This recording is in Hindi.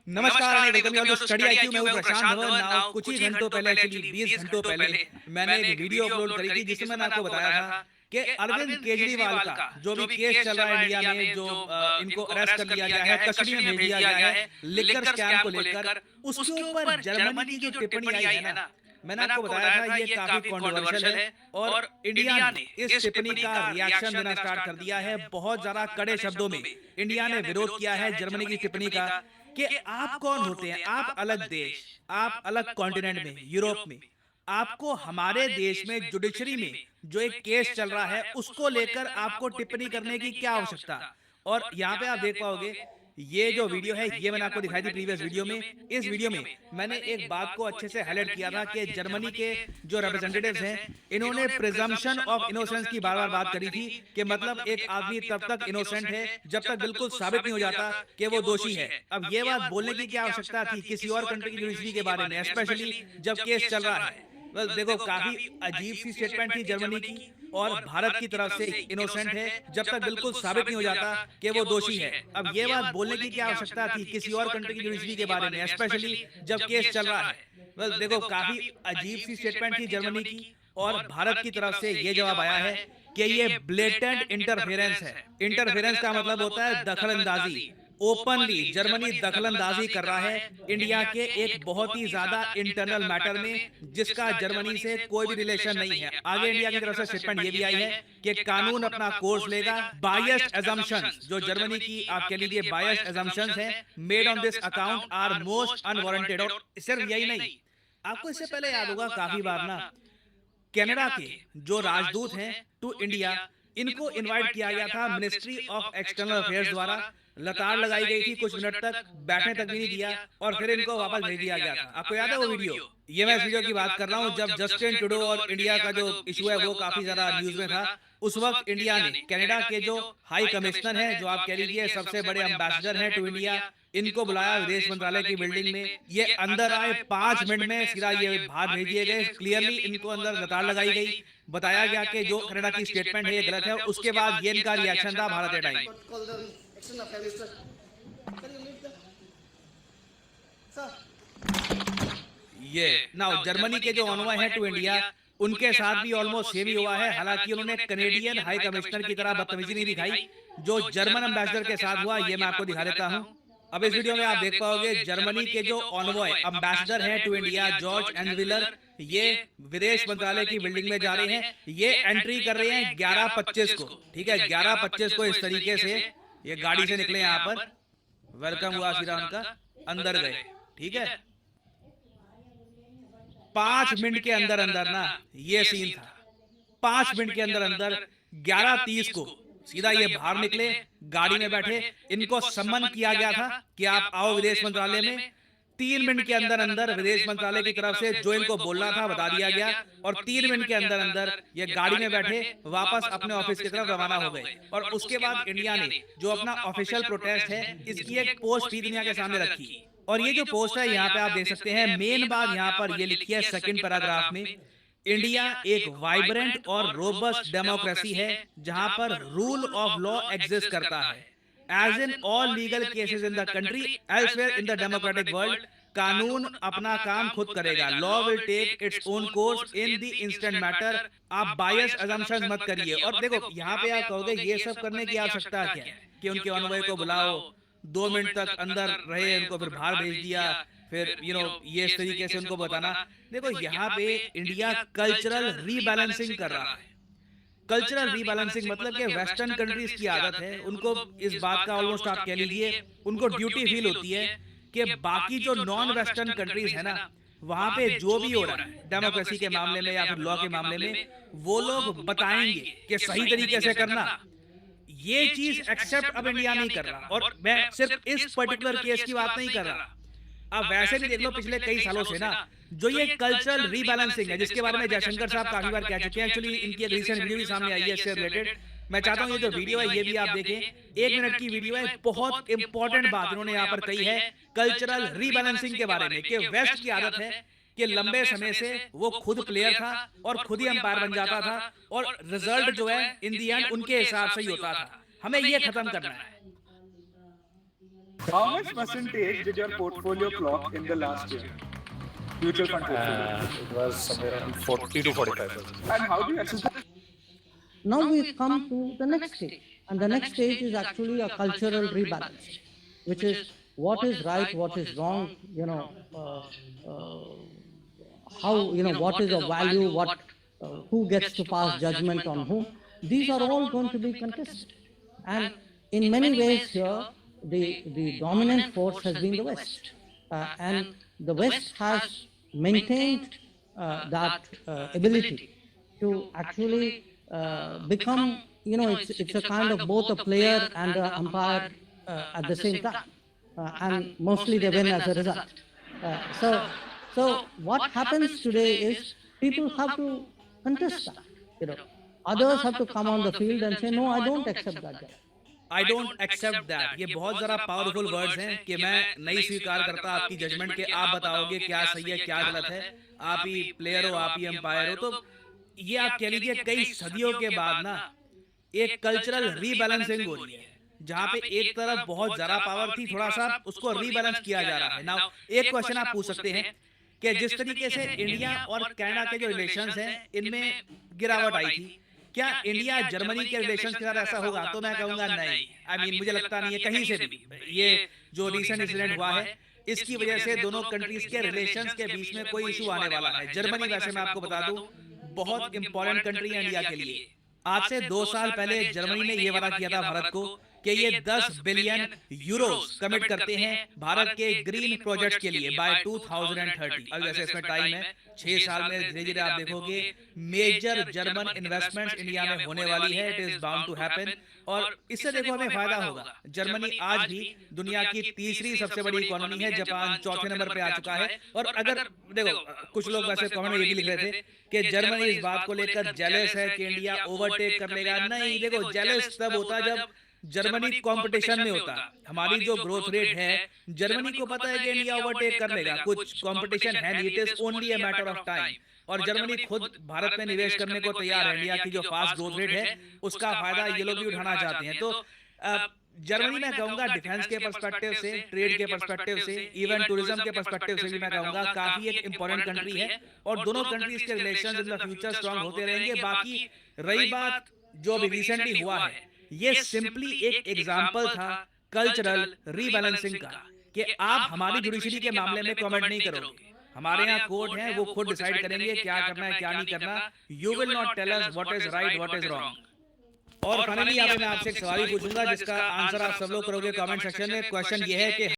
नमस्कार and welcome you all to study IQ. मैं हूं प्रशांत धवन। नाउ कुछ ही घंटों पहले, एक्चुअली 20 घंटों पहले मैंने एक वीडियो अपलोड करी थी जिसमें मैंने आपको बताया था कि अरविंद केजरीवाल का जो भी केस चल रहा है इंडिया में, जो इनको अरेस्ट कर लिया गया है, कस्टडी में भेज दिया गया है लिकर स्कैम को लेकर, उसके ऊपर जर्मनी की जो टिप्पणी आई है ना, मैंने आपको बताया था ये काफी कंट्रोवर्शियल है और इंडिया ने इस टिप्पणी का रिएक्शन देना स्टार्ट कर दिया है। बहुत ज्यादा कड़े शब्दों में इंडिया ने विरोध किया है जर्मनी की टिप्पणी का कि आप कौन होते हैं, आप अलग देश, आप अलग कॉन्टिनेंट में, यूरोप में, आपको हमारे देश में जुडिशरी में जो एक केस चल रहा है उसको लेकर आपको टिप्पणी करने की क्या आवश्यकता। और यहाँ पे आप देख पाओगे ये जो वीडियो है ये मैंने आपको दिखाई थी प्रीवियस वीडियो में। इस वीडियो में मैंने एक बात को अच्छे से हाईलाइट किया था कि जर्मनी के जो रिप्रेजेंटेटिव्स हैं इन्होंने प्रिजम्पशन ऑफ इनोसेंस की बार बार बात करी थी कि मतलब एक आदमी तब तक इनोसेंट है जब तक बिल्कुल साबित नहीं हो जाता कि वो दोषी है। अब ये बात बोलने की क्या आवश्यकता थी किसी और कंट्री की जुडिशरी के बारे में, स्पेशली जब केस चल रहा है। बस देखो काफी अजीब सी स्टेटमेंट थी जर्मनी की और भारत की तरफ से इनोसेंट है जब तक बिल्कुल साबित नहीं हो जाता कि वो दोषी है। अब ये बात बोलने की क्या आवश्यकता थी किसी और कंट्री की जुडिशरी के बारे में, स्पेशली जब केस चल रहा है। बस देखो काफी अजीब सी स्टेटमेंट थी जर्मनी की और भारत की तरफ से ये जवाब आया है कि ये ब्लेटेंट इंटरफेरेंस है। इंटरफेरेंस का मतलब होता है दखलंदाजी। ओपनली जर्मनी दखलंदाजी कर रहा है इंडिया के एक बहुत ही ज्यादा इंटरनल मैटर में जिसका जर्मनी से कोई भी रिलेशन नहीं है। आगे इंडिया की तरफ से स्टेटमेंट ये भी आई है कि कानून अपना कोर्स लेगा। बायस्ड अजम्पशंस जो जर्मनी की आपके लिए बायस्ड अजम्पशंस हैं made on this account are most unwarranted. और सिर्फ यही नहीं, आपको इससे पहले याद होगा काफी बार ना कनाडा के जो राजदूत हैं टू इंडिया, इनको इनवाइट किया गया था मिनिस्ट्री ऑफ एक्सटर्नल अफेयर्स द्वारा। लताड़ लगाई गई थी, कुछ मिनट तक बैठने तक भी नहीं दिया और फिर इनको वापस भेज दिया गया था। आपको याद है वो वीडियो? ये मैं इस वीडियो की बात कर रहा हूं जब जस्टिन ट्रूडो और इंडिया का जो इशू है वो काफी ज्यादा न्यूज में था। उस वक्त इंडिया ने कनाडा के जो हाई कमिश्नर हैं, जो आप कह लीजिए सबसे बड़े एम्बेसडर हैं टू इंडिया, इनको बुलाया विदेश मंत्रालय की बिल्डिंग में। ये अंदर आए 5 मिनट में सीधा ये बाहर भेज दिए गए। क्लियरली इनको अंदर लताड़ लगाई गई, बताया गया कि जो कनाडा की स्टेटमेंट है ये गलत है। उसके बाद ये इनका रिएक्शन था भारत टाइम। ये नाउ जर्मनी के जो ऑनवाय है टू इंडिया उनके साथ भी ऑलमोस्ट सेम ही हुआ है। हालांकि उन्होंने कनेडियन हाई कमिश्नर की तरह बदतमीजी नहीं दिखाई जो जर्मन एम्बेसडर के साथ हुआ। ये मैं आपको दिखा देता हूं। अब इस वीडियो में आप देख पाओगे जर्मनी के जो ऑनवॉय एम्बेसडर हैं टू इंडिया जॉर्ज एनविलर, ये विदेश मंत्रालय की बिल्डिंग में जा रहे हैं। ये एंट्री कर रहे हैं 11:25 को, ठीक है, 11:25 को इस तरीके से ये गाड़ी से निकले यहाँ पर, वेलकम हुआ सीधा उनका, अंदर गए, ठीक है। 5 मिनट के अंदर अंदर ना ये सीन था। 5 मिनट के अंदर अंदर 11:30 को सीधा ये बाहर निकले, गाड़ी में बैठे, इनको सम्मन किया गया था कि आप आओ विदेश मंत्रालय में। 3 मिनट के अंदर अंदर विदेश मंत्रालय की तरफ से जो इनको बोलना था बता दिया गया और 3 मिनट के अंदर अंदर ये गाड़ी में बैठे वापस अपने ऑफिस की तरफ रवाना हो गए। और उसके बाद इंडिया ने जो अपना ऑफिशियल प्रोटेस्ट है इसकी एक पोस्ट भी दुनिया के सामने रखी। और ये जो पोस्ट है यहाँ पे आप देख सकते हैं, मेन बात यहाँ पर ये लिखी है सेकंड पैराग्राफ में, इंडिया एक वाइब्रेंट और रोबस्ट डेमोक्रेसी है जहां पर रूल ऑफ लॉ एग्जिस्ट करता है। As in all legal cases in the country elsewhere in the democratic world, कानून अपना काम खुद करेगा। Law will take its own course in the instant matter. आप बायस अजम्पशंस मत करिए। और देखो यहाँ पे आप कहोगे ये सब करने की आवश्यकता क्या है कि उनके अनुयायी को बुलाओ, 2 मिनट तक अंदर रहे, उनको फिर बाहर भेज दिया, फिर ये इस तरीके से उनको बताना। देखो यहाँ पे इंडिया कल्चरल रीबैलेंसिंग कर रहा है। कल्चरल रीबैलेंसिंग मतलब कि वेस्टर्न कंट्रीज की आदत है, उनको इस बात का ऑलमोस्ट आप कह लीजिए उनको ड्यूटी फील होती है कि बाकी जो नॉन वेस्टर्न कंट्रीज है ना वहां पे जो भी हो रहा है डेमोक्रेसी के मामले में या फिर लॉ के मामले में, वो लोग बताएंगे कि सही तरीके से करना। ये चीज एक्सेप्ट अब इंडिया नहीं कर रहा। और मैं सिर्फ इस पर्टिकुलर केस की बात नहीं कर रहा, अब वैसे भी देख लो पिछले कई सालों से ना जो ये कल्चरल रीबैलेंसिंग है जिसके बारे में जयशंकर साहब काफी बार कह चुके हैं। एक्चुअली इनकी एक रीसेंट वीडियो भी सामने आई है इससे रिलेटेड। मैं चाहता हूं ये जो वीडियो है ये भी आप देखें, 1 मिनट की वीडियो है। बहुत इंपॉर्टेंट बात इन्होंने यहाँ पर कही है कल्चरल रीबैलेंसिंग के बारे में कि वेस्ट की आदत है कि लंबे समय से वो खुद प्लेयर था और खुद ही अंपायर बन जाता था और रिजल्ट जो है इन दी एंड उनके हिसाब से ही होता था। हमें ये खत्म करना है। How much percentage did your portfolio clock in the last year? Mutual fund portfolio. It was somewhere around 40 to 45%. And how do you assess that? Now we come to the next stage, and the next stage is actually a cultural rebalance, which is what is right, what is wrong, how, what is of value, who gets to pass judgment on whom. These are all going to be contested. And in many ways here, the dominant force has been the West. And the West has maintained that ability to actually become, it's a kind of both a player and an umpire at the same time. And mostly they win as a result. So what happens today is people have to contest that. Others have to come on the field and say, no, I don't accept that guy. I don't accept that. ये बहुत जरा पावरफुल वर्ड्स हैं कि मैं नहीं स्वीकार करता आपकी जजमेंट के, आप बताओगे क्या सही है क्या गलत है, आप ही प्लेयर हो, आप ही एम्पायर हो। तो ये आप कह लीजिए कई सदियों के बाद ना एक कल्चरल रीबैलेंसिंग हो रही है, जहाँ पे एक तरफ बहुत जरा पावर थी, थोड़ा सा उसको रीबैलेंस किया जा रहा है। नाउ एक क्वेश्चन आप पूछ सकते हैं कि जिस तरीके से इंडिया और कनाडा के जो रिलेशंस हैं इनमें गिरावट आई थी, क्या इंडिया जर्मनी के रिलेशंस के साथ ऐसा होगा? तो मैं कहूंगा नहीं। आई मीन मुझे लगता नहीं है कहीं से भी। ये जो रिसेंट इंसिडेंट हुआ है इसकी वजह से दोनों कंट्रीज के रिलेशंस के बीच में कोई इशू आने वाला है। जर्मनी वैसे मैं आपको बता दूं बहुत इंपॉर्टेंट कंट्री है इंडिया के लिए। आज से 2 साल पहले जर्मनी ने यह वादा किया था भारत को कि ये 10 बिलियन यूरोस कमिट करते हैं भारत के ग्रीन प्रोजेक्ट के लिए बाय 2030। अब जैसे इसमें टाइम है 6 साल में, धीरे धीरे आप देखोगे मेजर जर्मन इन्वेस्टमेंट्स इंडिया में होने वाली है। It is bound to happen और इससे देखो हमें फायदा होगा। जर्मनी आज भी दुनिया की तीसरी सबसे बड़ी इकोनॉमी है, जापान चौथे नंबर पे आ चुका है। और अगर देखो कुछ लोग वैसे कमेंट में ये भी लिख रहे थे कि जर्मनी इस बात को लेकर जेलस है कि इंडिया ओवरटेक कर लेगा। नहीं, देखो जेलस तब होता जब जर्मनी कंपटीशन में होता। हमारी जो ग्रोथ रेट है जर्मनी को पता है कि इंडिया ओवरटेक कर लेगा, कुछ कंपटीशन है नहीं, it is only a matter of time. और जर्मनी खुद भारत में निवेश करने को तैयार है। इंडिया की जो फास्ट ग्रोथ रेट है उसका फायदा ये लोग भी उठाना चाहते हैं। तो जर्मनी मैं कहूंगा डिफेंस के पर्सपेक्टिव से, ट्रेड के पर्सपेक्टिव से, इवन टूरिज्म के पर्सपेक्टिव से भी मैं कहूंगा काफी एक इंपॉर्टेंट कंट्री है और दोनों कंट्रीज के relations in the future strong होते रहेंगे। बाकी रही बात जो अभी रिसेंटली हुआ है, ये सिंपली एक एग्जांपल था कल्चरल रीबैलेंसिंग का कि आप हमारी जुडिशरी के मामले में कमेंट नहीं करोगे। हमारे यहाँ कोर्ट है, वो खुद डिसाइड करेंगे क्या करना है क्या नहीं करना। You will not tell us what is right what is wrong. और फाइनली यहाँ पे मैं आपसे एक सवाल पूछूंगा जिसका आंसर आप सब लोग करोगे कमेंट सेक्शन में। क्वेश्चन ये है कि